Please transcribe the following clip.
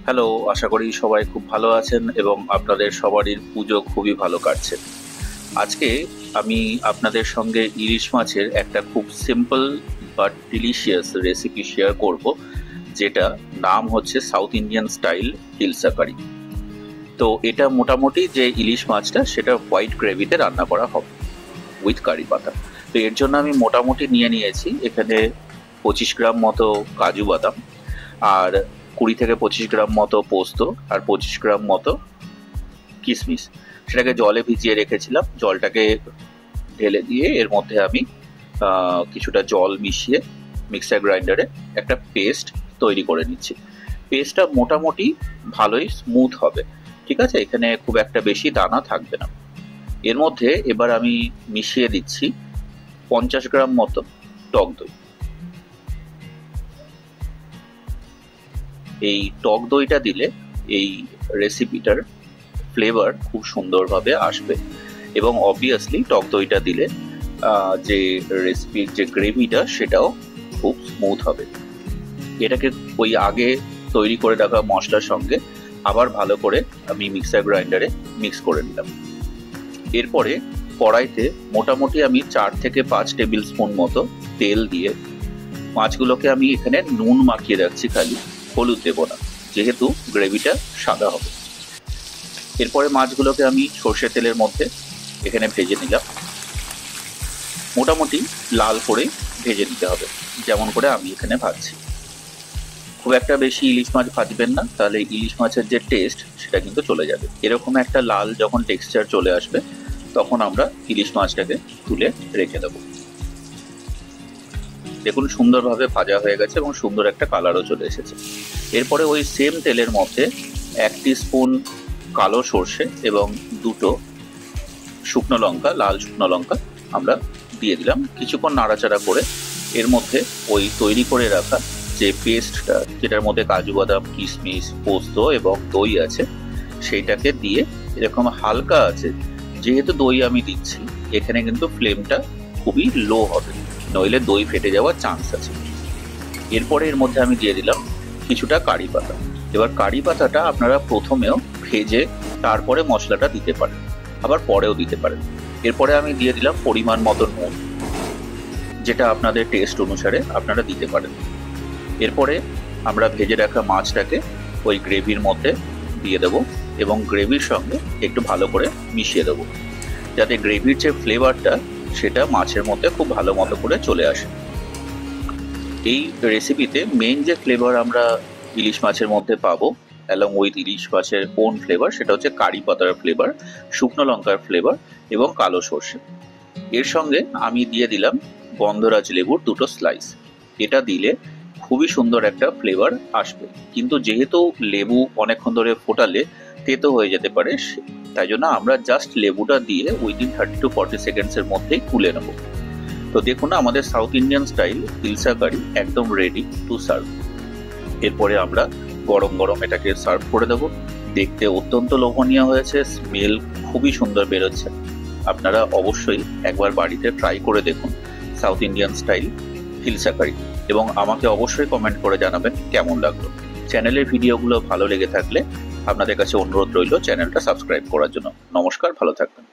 Hello, আশা করি সবাই খুব ভালো আছেন এবং আপনাদের সবারই পুজো খুবই ভালো কাটছে। আজকে আমি আপনাদের সঙ্গে ইলিশ মাছের একটা খুব simple but delicious recipe share করব, যেটা নাম হচ্ছে সাউথ ইন্ডিয়ান স্টাইল হিলসা কারি। তো এটা মোটামুটি যে ইলিশ মাছটা সেটা হোয়াইট গ্রেভিতে রান্না করা হবে উইথ কারি পাতা। তো এর জন্য আমি মোটামুটি নিয়েছি এখানে 25 গ্রাম মতো কাজু বাদাম, আর 20 থেকে 25 গ্রাম মতো পোস্ত, আর 25 গ্রাম মতো কিশমিশ। সেটাকে জলে ভিজিয়ে রেখেছিলাম। জলটাকে ঢেলে দিয়ে এর মধ্যে আমি কিছুটা জল মিশিয়ে মিক্সার গ্রাইন্ডারে একটা পেস্ট তৈরি করে নিচ্ছি। পেস্টটা মোটামুটি ভালোই স্মুথ হবে, ঠিক আছে? এখানে খুব একটা বেশি দানা থাকবে না। এর মধ্যে এবার আমি মিশিয়ে দিচ্ছি 50 গ্রাম মতো টক দই। এই টক দইটা দিলে এই রেসিপিটার ফ্লেভার খুব সুন্দরভাবে আসবে, এবং অবভিয়াসলি টক দইটা দিলে যে রেসিপির যে গ্রেভিটা সেটাও খুব স্মুথ হবে। এটাকে ওই আগে তৈরি করে রাখা মশলার সঙ্গে আবার ভালো করে আমি মিক্সার গ্রাইন্ডারে মিক্স করে নিলাম। এরপরে কড়াইতে মোটামুটি আমি 4 থেকে 5 টেবিল স্পুন মতো তেল দিয়ে মাছগুলোকে আমি এখানে নুন মাখিয়ে রাখছি, খালি হলুদ দেবো না, যেহেতু গ্রেভিটা সাদা হবে। এরপরে মাছগুলোকে আমি সর্ষের তেলের মধ্যে এখানে ভেজে নিলাম। মোটামুটি লাল করে ভেজে নিতে হবে, যেমন করে আমি এখানে ভাজছি। খুব একটা বেশি ইলিশ মাছ ভাজবেন না, তাহলে ইলিশ মাছের যে টেস্ট সেটা কিন্তু চলে যাবে। এরকম একটা লাল যখন টেক্সচার চলে আসবে তখন আমরা ইলিশ মাছটাকে তুলে রেখে দেবো। দেখুন সুন্দরভাবে ভাজা হয়ে গেছে এবং সুন্দর একটা কালারও চলে এসেছে। এরপরে ওই সেম তেলের মধ্যে 1 টিস্পুন কালো সর্ষে এবং 2টো শুকনো লঙ্কা, লাল শুকনো লঙ্কা আমরা দিয়ে দিলাম। কিছুক্ষণ নাড়াচাড়া করে এর মধ্যে ওই তৈরি করে রাখা যে পেস্টটা, যেটার মধ্যে কাজু বাদাম, কিশমিশ, পোস্ত এবং দই আছে, সেইটাকে দিয়ে এরকম হালকা আছে, যেহেতু দই আমি দিচ্ছি এখানে কিন্তু ফ্লেমটা খুবই লো হবে, নইলে দই ফেটে যাওয়ার চান্স আছে। এরপরে এর মধ্যে আমি দিয়ে দিলাম কিছুটা কারি পাতা। এবার কারি পাতাটা আপনারা প্রথমেও ভেজে তারপরে মশলাটা দিতে পারেন, আবার পরেও দিতে পারেন। এরপরে আমি দিয়ে দিলাম পরিমাণ মতো নুন, যেটা আপনাদের টেস্ট অনুসারে আপনারা দিতে পারেন। এরপরে আমরা ভেজে রাখা মাছটাকে ওই গ্রেভির মধ্যে দিয়ে দেবো এবং গ্রেভির সঙ্গে একটু ভালো করে মিশিয়ে দেবো, যাতে গ্রেভির যে ফ্লেভারটা সেটা মাছের মধ্যে খুব ভালো মতো করে চলে আসে। এই রেসিপিতে মেইন যে ফ্লেভার আমরা ইলিশ মাছের মধ্যে পাবো অ্যালং উইথ ইলিশ মাছের ওন ফ্লেভার, সেটা হচ্ছে কারি পাতার ফ্লেভার, শুকনো লঙ্কার ফ্লেভার এবং কালো সর্ষে। এর সঙ্গে আমি দিয়ে দিলাম গন্ধরাজ লেবুর 2টো স্লাইস। এটা দিলে খুবই সুন্দর একটা ফ্লেভার আসবে, কিন্তু যেহেতু লেবু অনেকক্ষণ ধরে ফোটালে তেতো হয়ে যেতে পারে, তাই জন্য আমরা জাস্ট লেবুটা দিয়ে উইদিন 30 to 40 সেকেন্ডসের মধ্যেই তুলে নেব। তো দেখুন আমাদের সাউথ ইন্ডিয়ান স্টাইল হিলসা কারি একদম রেডি টু সার্ভ। এরপরে আমরা গরম গরম এটাকে সার্ভ করে দেবো। দেখতে অত্যন্ত লোভনীয় হয়েছে, স্মেল খুবই সুন্দর বেরোচ্ছে। আপনারা অবশ্যই একবার বাড়িতে ট্রাই করে দেখুন সাউথ ইন্ডিয়ান স্টাইল হিলসা কারি, এবং আমাকে অবশ্যই কমেন্ট করে জানাবেন কেমন লাগলো। চ্যানেলের ভিডিওগুলো ভালো লেগে থাকলে আপনাদের কাছে অনুরোধ রইল চ্যানেলটা সাবস্ক্রাইব করার জন্য। নমস্কার, ভালো থাকবেন।